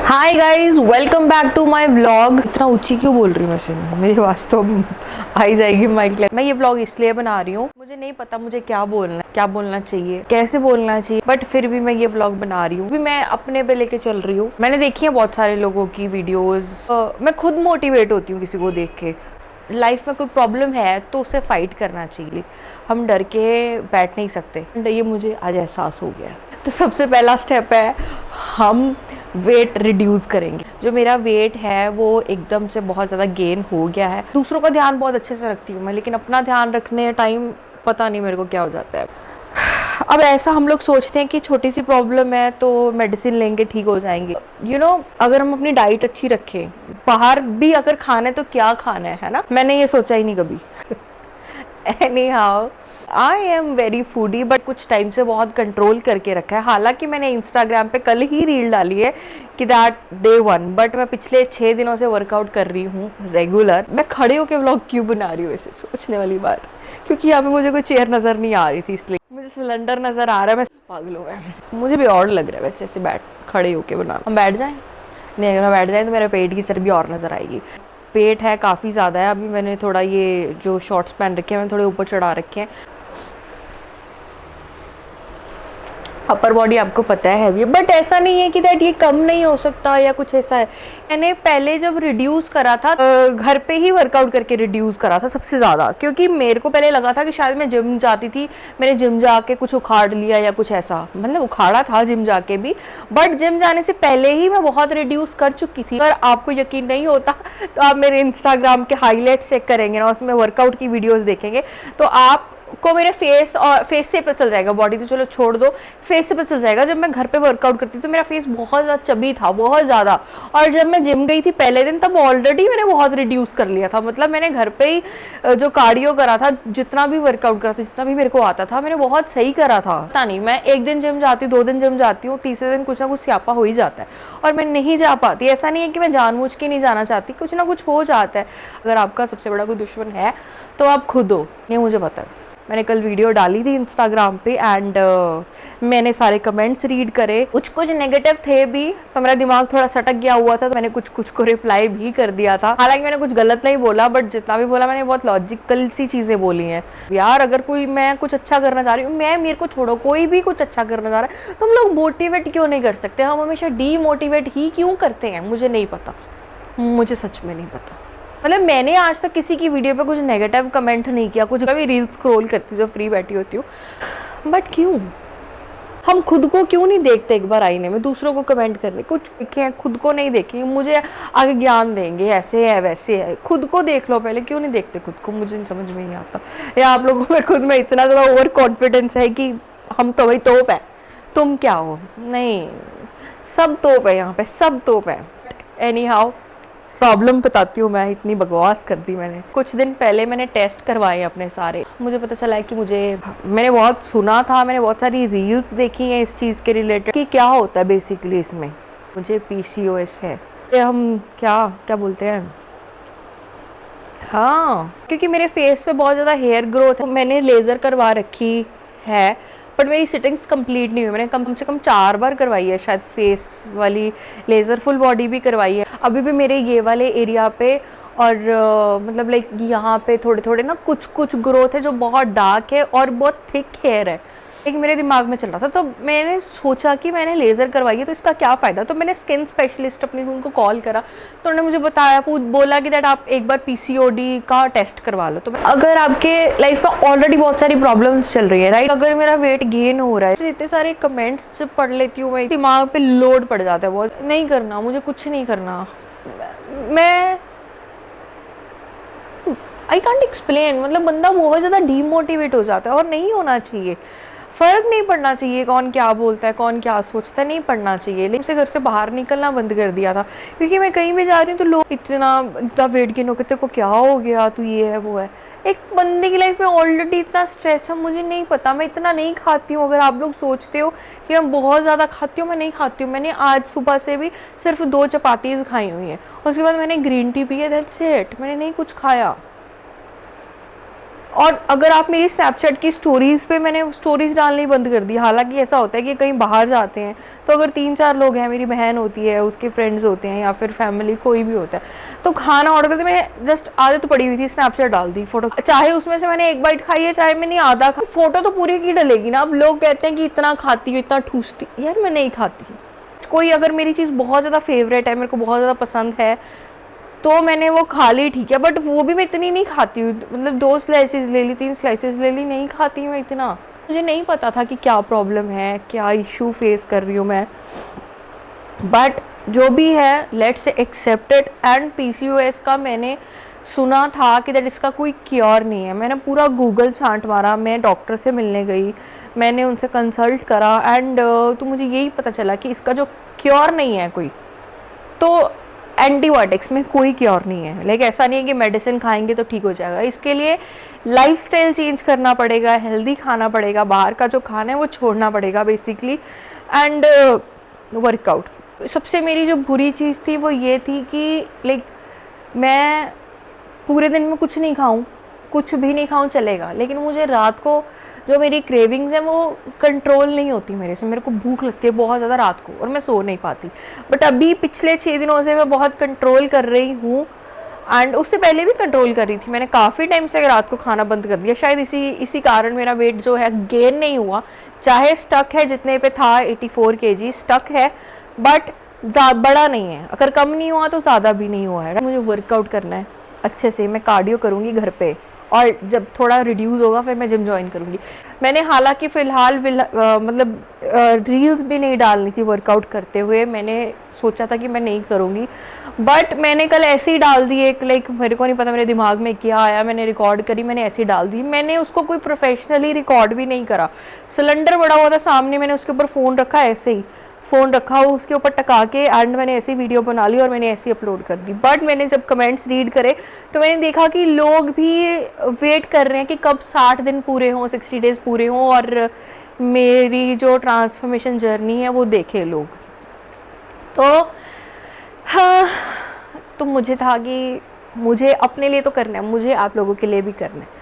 Hi guys, welcome back to my vlog. इतना ऊंची क्यों बोल रही हूँ वैसे मेरी आवाज़ तो आ ही जाएगी माइक ले। मैं ये व्लॉग इसलिए बना रही हूँ, मुझे नहीं पता मुझे क्या बोलना चाहिए, कैसे बोलना चाहिए, बट फिर भी मैं ये व्लॉग बना रही हूँ। अभी मैं अपने पे लेके चल रही हूँ। मैंने देखी है बहुत सारे लोगों की वीडियोस, मैं खुद मोटिवेट होती हूँ किसी को देख के। लाइफ में कोई प्रॉब्लम है तो उसे फाइट करना चाहिए, हम डर के बैठ नहीं सकते। ये मुझे आज एहसास हो गया। तो सबसे पहला स्टेप है हम वेट रिड्यूस करेंगे। जो मेरा वेट है वो एकदम से बहुत ज़्यादा गेन हो गया है। दूसरों का ध्यान बहुत अच्छे से रखती हूँ मैं, लेकिन अपना ध्यान रखने टाइम पता नहीं मेरे को क्या हो जाता है। अब ऐसा हम लोग सोचते हैं कि छोटी सी प्रॉब्लम है तो मेडिसिन लेंगे ठीक हो जाएंगे। अगर हम अपनी डाइट अच्छी रखें, बाहर भी अगर खाना है तो क्या खाना है ना, मैंने ये सोचा ही नहीं कभी। Any how I am very foodie, but कुछ टाइम से बहुत कंट्रोल करके रखा है। हालांकि मैंने इंस्टाग्राम पे कल ही रील डाली है कि दैट डे 1, बट मैं पिछले 6 दिनों से वर्कआउट कर रही हूँ रेगुलर। मैं खड़े होकर व्लॉग क्यों बना रही हूँ ऐसे सोचने वाली बात, क्योंकि यहाँ पे मुझे कोई चेयर नज़र नहीं आ रही थी, इसलिए मुझे सिलेंडर नज़र आ रहा है। मैं पागल हो गया, मुझे भी और लग रहा है वैसे ऐसे खड़े होके बनाना। हम बैठ जाएं? नहीं, अगर मैं बैठ जाए तो मेरे पेट की चर्बी और नज़र आएगी। पेट है काफ़ी ज़्यादा है। अभी मैंने थोड़ा ये जो शॉर्ट्स पहन रखे हैं मैंने थोड़े ऊपर चढ़ा रखे हैं। अपर बॉडी आपको पता है हैवी है, बट ऐसा नहीं है कि दैट ये कम नहीं हो सकता या कुछ ऐसा है। मैंने पहले जब रिड्यूस करा था घर पे ही वर्कआउट करके रिड्यूस करा था सबसे ज़्यादा, क्योंकि मेरे को पहले लगा था कि शायद मैं जिम जाती थी, मैंने जिम जाके कुछ उखाड़ लिया या कुछ ऐसा, मतलब उखाड़ा था जिम जाके भी, बट जिम जाने से पहले ही मैं बहुत रिड्यूस कर चुकी थी। अगर आपको यकीन नहीं होता तो आप मेरे इंस्टाग्राम के हाईलाइट्स चेक करेंगे ना, उसमें वर्कआउट की वीडियोज़ देखेंगे तो आप को मेरे फेस से पता चल जाएगा। बॉडी तो चलो छोड़ दो, फेस से पता चल जाएगा। जब मैं घर पे वर्कआउट करती थी तो मेरा फेस बहुत ज़्यादा चबी था, बहुत ज़्यादा। और जब मैं जिम गई थी पहले दिन, तब ऑलरेडी मैंने बहुत रिड्यूस कर लिया था। मतलब मैंने घर पे ही जो कार्डियो करा था, जितना भी वर्कआउट करा था, जितना भी मेरे को आता था, मैंने बहुत सही करा था। पता नहीं, मैं एक दिन जिम जाती हूँ, 2 दिन जिम जाती हूँ, तीसरे दिन कुछ ना कुछ स्यापा हो ही जाता है और मैं नहीं जा पाती। ऐसा नहीं है कि मैं जानबूझ के नहीं जाना चाहती, कुछ ना कुछ हो जाता है। अगर आपका सबसे बड़ा कोई दुश्मन है तो आप खुद हो, ये मुझे पता है। मैंने कल वीडियो डाली थी इंस्टाग्राम पे एंड मैंने सारे कमेंट्स रीड करे। कुछ नेगेटिव थे भी, तो मेरा दिमाग थोड़ा सटक गया हुआ था, तो मैंने कुछ को रिप्लाई भी कर दिया था। हालांकि मैंने कुछ गलत नहीं बोला, बट जितना भी बोला मैंने बहुत लॉजिकल सी चीज़ें बोली हैं। यार अगर कोई, मैं कुछ अच्छा करना चाह रही हूँ, मेरे को छोड़ो, कोई भी कुछ अच्छा करना चाह रहा है तो हम लोग मोटिवेट क्यों नहीं कर सकते? हम हमेशा डीमोटिवेट ही क्यों करते हैं? मुझे नहीं पता, मुझे सच में नहीं पता। मतलब मैंने आज तक किसी की वीडियो पे कुछ नेगेटिव कमेंट नहीं किया। कुछ कभी रील स्क्रॉल करती हूँ जब फ्री बैठी होती हूँ, बट क्यों हम खुद को क्यों नहीं देखते? एक बार आईने में दूसरों को कमेंट करने, कुछ देखे हैं खुद को नहीं देखेंगे, मुझे आगे ज्ञान देंगे ऐसे है वैसे है। खुद को देख लो पहले, क्यों नहीं देखते खुद को? मुझे समझ में नहीं आता। या आप लोगों में खुद में इतना ज़्यादा ओवर कॉन्फिडेंस है कि हम तो भाई तोप है, तुम क्या हो? नहीं, सब तोप है यहाँ पे, सब तोप है। एनी हाउ, प्रॉब्लम बताती हूँ मैं, इतनी बकवास कर दी मैंने। कुछ दिन पहले मैंने टेस्ट करवाए अपने सारे। मुझे पता चला है कि मैंने बहुत सुना था, मैंने बहुत सारी रील्स देखी हैं इस चीज़ के रिलेटेड कि क्या होता है बेसिकली इसमें। मुझे PCOS है, हम क्या बोलते हैं, हाँ, क्योंकि मेरे फेस पे बहुत ज़्यादा हेयर ग्रोथ है। मैंने लेज़र करवा रखी है, बट मेरी सिटिंग्स कंप्लीट नहीं हुई। मैंने कम से कम 4 बार करवाई है शायद फेस वाली लेज़र, फुल बॉडी भी करवाई है। अभी भी मेरे ये वाले एरिया पे और मतलब लाइक यहाँ पे थोड़े थोड़े ना कुछ ग्रोथ है जो बहुत डार्क है और बहुत थिक हेयर है। एक मेरे दिमाग में चल रहा था, तो मैंने सोचा कि मैंने लेज़र करवाई है तो इसका क्या फ़ायदा। तो मैंने स्किन स्पेशलिस्ट अपनी उनको कॉल करा, तो उन्होंने मुझे बताया, बोला कि दैट आप एक बार PCOD का टेस्ट करवा लो। तो अगर आपके लाइफ में ऑलरेडी बहुत सारी प्रॉब्लम्स चल रही है, राइट, अगर मेरा वेट गेन हो रहा है, तो इतने सारे कमेंट्स पढ़ लेती हूँ मैं, दिमाग पे लोड पड़ जाता है बहुत। नहीं करना, मुझे कुछ नहीं करना। मैं आई कांट एक्सप्लेन, मतलब बंदा बहुत ज़्यादा डीमोटिवेट हो जाता है और नहीं होना चाहिए। फ़र्क नहीं पड़ना चाहिए कौन क्या बोलता है, कौन क्या सोचता है, नहीं पड़ना चाहिए। लेकिन से घर से बाहर निकलना बंद कर दिया था, क्योंकि मैं कहीं भी जा रही हूँ तो लोग इतना वेट गेन हो के, तेरे को क्या हो गया, तू ये है वो है। एक बंदे की लाइफ में ऑलरेडी इतना स्ट्रेस है, मुझे नहीं पता, मैं इतना नहीं खाती हूँ। अगर आप लोग सोचते हो कि मैं बहुत ज़्यादा खाती हूँ, मैं नहीं खाती हूँ। मैंने आज सुबह से भी सिर्फ 2 चपातीज़ खाई हुई हैं, उसके बाद मैंने ग्रीन टी पी है, दैट्स इट। मैंने नहीं कुछ खाया और अगर आप मेरी स्नैपचैट की स्टोरीज़ पे, मैंने स्टोरीज़ डालनी बंद कर दी। हालांकि ऐसा होता है कि कहीं बाहर जाते हैं तो अगर 3-4 लोग हैं, मेरी बहन होती है, उसके फ्रेंड्स होते हैं या फिर फैमिली कोई भी होता है, तो खाना ऑर्डर करते मैं जस्ट आदत पड़ी हुई थी, स्नैपचैट डाल दी फ़ोटो, चाहे उसमें से मैंने 1 बाइट खाई है चाहे मैंने आधा खा, फ़ोटो तो पूरी की डलेगी ना। अब लोग कहते हैं कि इतना खाती हूँ, इतना ठूसती, यार मैं नहीं खाती। कोई अगर मेरी चीज़ बहुत ज़्यादा फेवरेट है, मेरे को बहुत ज़्यादा पसंद है, तो मैंने वो खा ली, ठीक है, बट वो भी मैं इतनी नहीं खाती हूँ। मतलब 2 स्लाइसेस ले ली, 3 स्लाइसेस ले ली, नहीं खाती मैं इतना। मुझे नहीं पता था कि क्या प्रॉब्लम है, क्या इशू फेस कर रही हूँ मैं, बट जो भी है let's accept it. And PCOS का मैंने सुना था कि दैट इसका कोई क्योर नहीं है। मैंने पूरा गूगल छांट मारा, मैं डॉक्टर से मिलने गई, मैंने उनसे कंसल्ट करा, एंड तो मुझे यही पता चला कि इसका जो क्योर नहीं है कोई, तो एंटीबायोटिक्स में कोई क्योर नहीं है। लाइक ऐसा नहीं है कि मेडिसिन खाएंगे तो ठीक हो जाएगा। इसके लिए लाइफस्टाइल चेंज करना पड़ेगा, हेल्दी खाना पड़ेगा, बाहर का जो खाना है वो छोड़ना पड़ेगा बेसिकली, एंड वर्कआउट। सबसे मेरी जो बुरी चीज़ थी वो ये थी कि लाइक मैं पूरे दिन में कुछ नहीं खाऊं, कुछ भी नहीं खाऊं चलेगा, लेकिन मुझे रात को जो मेरी क्रेविंग्स हैं वो कंट्रोल नहीं होती मेरे से। मेरे को भूख लगती है बहुत ज़्यादा रात को और मैं सो नहीं पाती। बट अभी पिछले 6 दिनों से मैं बहुत कंट्रोल कर रही हूँ, एंड उससे पहले भी कंट्रोल कर रही थी। मैंने काफ़ी टाइम से रात को खाना बंद कर दिया। शायद इसी कारण मेरा वेट जो है गेन नहीं हुआ, चाहे स्टक है जितने पे था 84 kg स्टक है, बट बड़ा नहीं है। अगर कम नहीं हुआ तो ज़्यादा भी नहीं हुआ है। मुझे वर्कआउट करना है अच्छे से, मैं कार्डियो करूँगी घर पे, और जब थोड़ा रिड्यूस होगा फिर मैं जिम ज्वाइन करूँगी। मैंने हालांकि फ़िलहाल मतलब रील्स भी नहीं डालनी थी वर्कआउट करते हुए, मैंने सोचा था कि मैं नहीं करूँगी, बट मैंने कल ऐसे ही डाल दी एक, लाइक मेरे को नहीं पता मेरे दिमाग में क्या आया, मैंने रिकॉर्ड करी, मैंने ऐसे ही डाल दी। मैंने उसको कोई प्रोफेशनली रिकॉर्ड भी नहीं करा। सिलेंडर बड़ा हुआ था सामने, मैंने उसके ऊपर फ़ोन रखा, ऐसे ही फ़ोन रखा हो उसके ऊपर टका के, एंड मैंने ऐसी वीडियो बना ली और मैंने ऐसे ही अपलोड कर दी। बट मैंने जब कमेंट्स रीड करे तो मैंने देखा कि लोग भी वेट कर रहे हैं कि कब 60 दिन पूरे हों, 60 डेज़ पूरे हों, और मेरी जो ट्रांसफॉर्मेशन जर्नी है वो देखे लोग। तो हाँ, तो मुझे था कि मुझे अपने लिए तो करना है, मुझे आप लोगों के लिए भी करना है।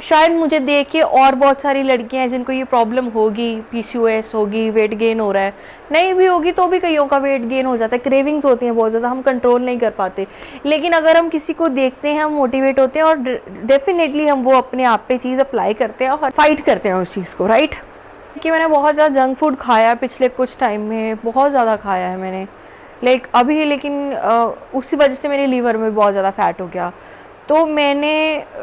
शायद मुझे देख के और बहुत सारी लड़कियां हैं जिनको ये प्रॉब्लम होगी, पीसीओएस होगी, वेट गेन हो रहा है, नहीं भी होगी तो भी कईयों का वेट गेन हो जाता है। क्रेविंग्स होती हैं बहुत ज़्यादा, हम कंट्रोल नहीं कर पाते। लेकिन अगर हम किसी को देखते हैं, हम मोटिवेट होते हैं और डेफिनेटली हम वो अपने आप पे चीज़ अप्लाई करते हैं और फाइट करते हैं उस चीज़ को, राइट। कि मैंने बहुत ज़्यादा जंक फूड खाया पिछले कुछ टाइम में, बहुत ज़्यादा खाया है मैंने, लाइक अभी, लेकिन उसी वजह से मेरे लीवर में बहुत ज़्यादा फैट हो गया। तो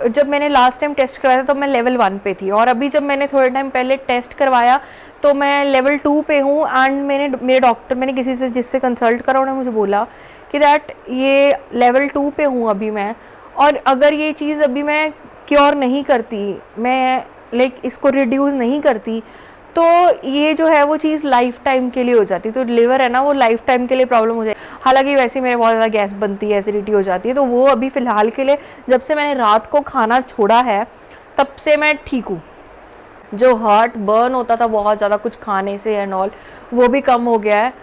जब मैंने लास्ट टाइम टेस्ट करवाया था तो मैं लेवल 1 पे थी, और अभी जब मैंने थोड़े टाइम पहले टेस्ट करवाया तो मैं लेवल 2 पे हूँ। एंड मैंने किसी से जिससे कंसल्ट करा, उन्होंने मुझे बोला कि दैट ये लेवल 2 पे हूँ अभी मैं, और अगर ये चीज़ अभी मैं क्योर नहीं करती, मैं लाइक इसको रिड्यूस नहीं करती, तो ये जो है वो चीज़ लाइफ टाइम के लिए हो जाती है। तो लिवर है ना, वो लाइफ टाइम के लिए प्रॉब्लम हो जाए। हालांकि वैसे मेरे बहुत ज़्यादा गैस बनती है, एसिडिटी हो जाती है, तो वो अभी फ़िलहाल के लिए, जब से मैंने रात को खाना छोड़ा है तब से मैं ठीक हूँ। जो हार्ट बर्न होता था बहुत ज़्यादा कुछ खाने से एंड ऑल, वो भी कम हो गया है।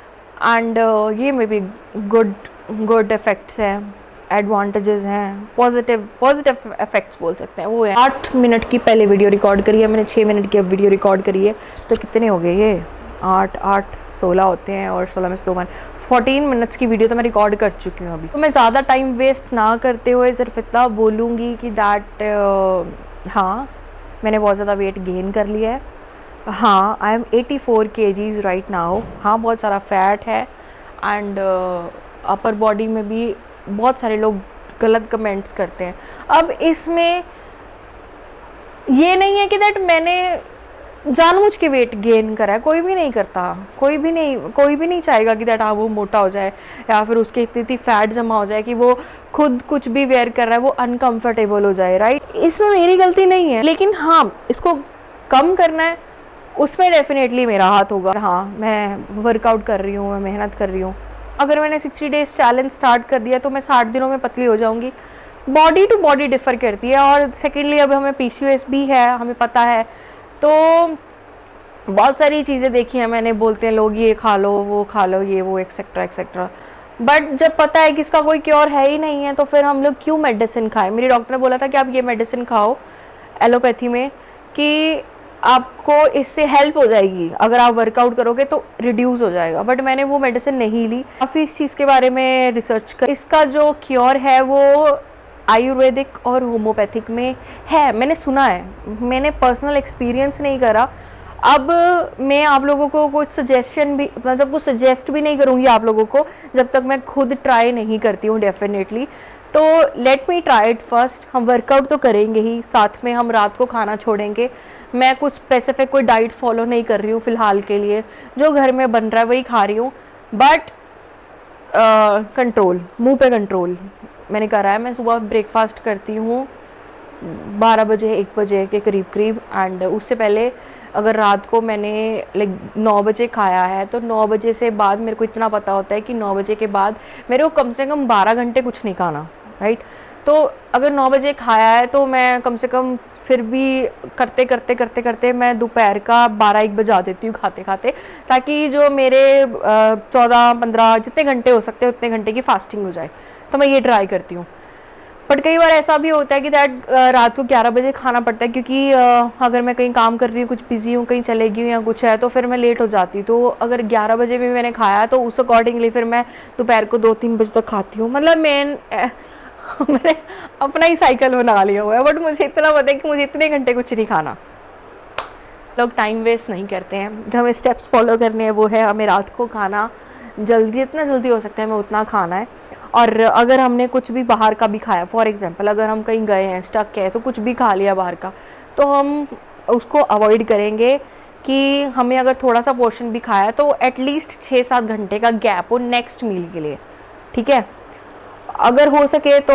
एंड ये मे बी गुड इफ़ेक्ट्स हैं, एडवांटेजेस हैं, पॉजिटिव इफेक्ट्स बोल सकते हैं वो है। 8 मिनट की पहले वीडियो रिकॉर्ड करी है मैंने, 6 मिनट की अब वीडियो रिकॉर्ड करी है, तो कितने हो गए ये, 16 होते हैं, और 16 में से 2 मिनट, 14 मिनट्स की वीडियो तो मैं रिकॉर्ड कर चुकी हूँ अभी। तो मैं ज़्यादा टाइम वेस्ट ना करते हुए सिर्फ इतना बोलूँगी कि दैट हाँ, मैंने बहुत ज़्यादा वेट गेन कर लिया है। हाँ, I am 84 kgs right now. हाँ, बहुत सारा फैट है, एंड अपर बॉडी में भी बहुत सारे लोग गलत कमेंट्स करते हैं। अब इसमें ये नहीं है कि दैट मैंने जानबूझ के वेट गेन करा है, कोई भी नहीं करता, कोई भी नहीं चाहेगा कि दैट हाँ वो मोटा हो जाए, या फिर उसके इतनी फैट जमा हो जाए कि वो खुद कुछ भी वेयर कर रहा है वो अनकंफर्टेबल हो जाए, राइट। इसमें मेरी गलती नहीं है, लेकिन हाँ, इसको कम करना है, उसमें डेफिनेटली मेरा हाथ होगा। हाँ, मैं वर्कआउट कर रही हूँ, मैं मेहनत कर रही हूँ। अगर मैंने 60 डेज चैलेंज स्टार्ट कर दिया तो मैं 60 दिनों में पतली हो जाऊँगी। बॉडी टू बॉडी डिफ़र करती है, और सेकेंडली अब हमें पीसीओएस भी है, हमें पता है, तो बहुत सारी चीज़ें देखी हैं मैंने, बोलते हैं लोग ये खा लो, वो खा लो, ये वो एक्सेट्रा एक्सेट्रा, बट जब पता है कि इसका कोई क्योर है ही नहीं है तो फिर हम लोग क्यों मेडिसिन खाएं। मेरे डॉक्टर ने बोला था कि आप ये मेडिसिन खाओ एलोपैथी में कि आपको इससे हेल्प हो जाएगी, अगर आप वर्कआउट करोगे तो रिड्यूस हो जाएगा, बट मैंने वो मेडिसिन नहीं ली। काफ़ी इस चीज़ के बारे में रिसर्च कर, इसका जो क्योर है वो आयुर्वेदिक और होम्योपैथिक में है, मैंने सुना है, मैंने पर्सनल एक्सपीरियंस नहीं करा। अब मैं आप लोगों को कुछ सजेशन भी, मतलब कुछ सजेस्ट भी नहीं करूँगी आप लोगों को जब तक मैं खुद ट्राई नहीं करती हूँ डेफिनेटली। तो let me try it first. हम वर्कआउट तो करेंगे ही, साथ में हम रात को खाना छोड़ेंगे। मैं कुछ स्पेसिफिक कोई डाइट फॉलो नहीं कर रही हूँ फ़िलहाल के लिए, जो घर में बन रहा है वही खा रही हूँ, बट कंट्रोल, मुंह पे कंट्रोल मैंने करा है। मैं सुबह ब्रेकफास्ट करती हूँ 12 बजे 1 बजे के करीब करीब, एंड उससे पहले अगर रात को मैंने लाइक 9 बजे खाया है तो 9 बजे से बाद मेरे को इतना पता होता है कि 9 बजे के बाद मेरे को कम से कम 12 घंटे कुछ नहीं खाना, राइट। तो अगर 9 बजे खाया है तो मैं कम से कम फिर भी करते करते करते करते मैं दोपहर का 12-1 बजा देती हूँ खाते खाते, ताकि जो मेरे 14-15 जितने घंटे हो सकते हैं उतने घंटे की फास्टिंग हो जाए। तो मैं ये ट्राई करती हूँ। बट कई बार ऐसा भी होता है कि दैट रात को 11 बजे खाना पड़ता है, क्योंकि अगर मैं कहीं काम कर रही हूँ, कुछ बिजी हूँ, कहीं चले गई हूँ या कुछ है, तो फिर मैं लेट हो जाती हूँ। तो अगर 11 बजे भी मैंने खाया तो उस अकॉर्डिंगली फिर मैं दोपहर को 2-3 बजे तक खाती हूँ। मतलब मैंने अपना ही साइकिल बना लिया हुआ है, बट मुझे इतना पता है कि मुझे इतने घंटे कुछ नहीं खाना। लोग टाइम वेस्ट नहीं करते हैं, जो हमें स्टेप्स फॉलो करने हैं वो है हमें रात को खाना जल्दी, जितना जल्दी हो सकता है हमें उतना खाना है। और अगर हमने कुछ भी बाहर का भी खाया, फॉर एग्जांपल अगर हम कहीं गए हैं, स्टक है, तो कुछ भी खा लिया बाहर का, तो हम उसको अवॉइड करेंगे कि हमें अगर थोड़ा सा पोर्शन भी खाया तो एटलीस्ट 6-7 घंटे का गैप हो नेक्स्ट मील के लिए, ठीक है। अगर हो सके तो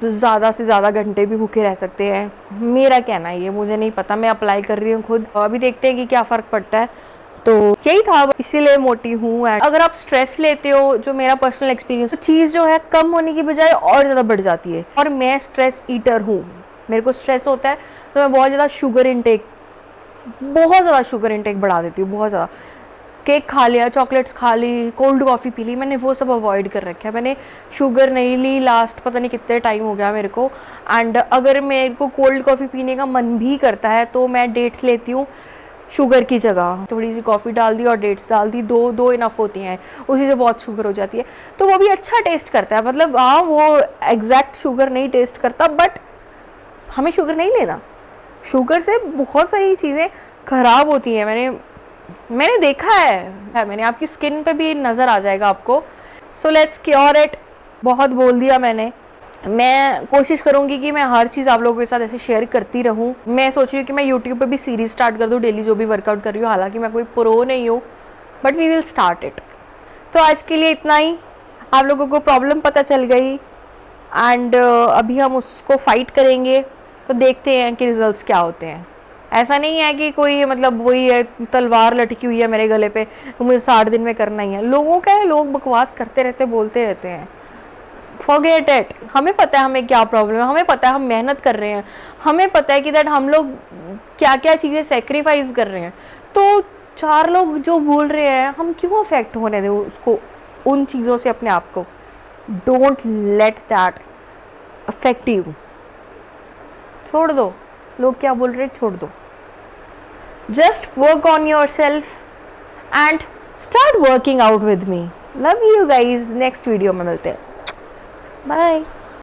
ज़्यादा से ज़्यादा घंटे भी भूखे रह सकते हैं, मेरा कहना है ये, मुझे नहीं पता, मैं अप्लाई कर रही हूँ खुद, अभी देखते हैं कि क्या फ़र्क पड़ता है। तो यही था, इसीलिए मोटी हूँ। अगर आप स्ट्रेस लेते हो, जो मेरा पर्सनल एक्सपीरियंस, तो चीज़ जो है कम होने की बजाय और ज़्यादा बढ़ जाती है। और मैं स्ट्रेस ईटर हूँ, मेरे को स्ट्रेस होता है तो मैं बहुत ज़्यादा शुगर इनटेक बढ़ा देती हूँ, बहुत ज़्यादा। केक खा लिया, चॉकलेट्स खा ली, कोल्ड कॉफ़ी पी ली, मैंने वो सब अवॉइड कर रखा है। मैंने शुगर नहीं ली लास्ट पता नहीं कितने टाइम हो गया मेरे को। एंड अगर मेरे को कोल्ड कॉफ़ी पीने का मन भी करता है तो मैं डेट्स लेती हूँ शुगर की जगह, थोड़ी सी कॉफ़ी डाल दी और डेट्स डाल दी, दो इनफ होती हैं, उसी से बहुत शुगर हो जाती है। तो वो भी अच्छा टेस्ट करता है, मतलब हाँ वो एग्जैक्ट शुगर नहीं टेस्ट करता, बट हमें शुगर नहीं लेना। शुगर से बहुत सारी चीज़ें ख़राब होती हैं, मैंने देखा है, मैंने आपकी स्किन पे भी नज़र आ जाएगा आपको। So let's cure it. बहुत बोल दिया मैंने, मैं कोशिश करूँगी कि मैं हर चीज़ आप लोगों के साथ ऐसे शेयर करती रहूँ। मैं सोच रही हूँ कि मैं यूट्यूब पे भी सीरीज़ स्टार्ट कर दूँ डेली, जो भी वर्कआउट कर रही हूँ। हालांकि मैं कोई प्रो नहीं हूँ, but we will start it. तो आज के लिए इतना ही। आप लोगों को प्रॉब्लम पता चल गई, एंड अभी हम उसको फाइट करेंगे, तो देखते हैं कि रिजल्ट्स क्या होते हैं। ऐसा नहीं है कि कोई मतलब वही है तलवार लटकी हुई है मेरे गले पे, मुझे 60 दिन में करना ही है। लोगों का है, लोग बकवास करते रहते, बोलते रहते हैं। Forget it. हमें पता है हमें क्या प्रॉब्लम है, हमें पता है हम मेहनत कर रहे हैं, हमें पता है कि दैट हम लोग क्या क्या चीज़ें सेक्रीफाइस कर रहे हैं। तो 4 लोग जो बोल रहे हैं, हम क्यों अफेक्ट होने दें उसको, उन चीज़ों से अपने आप को। Don't let that affect you. छोड़ दो, लोग क्या बोल रहे हैं छोड़ दो। Just work on your self and start working out with me. Love you guys. Next video में मिलते हैं। बाय।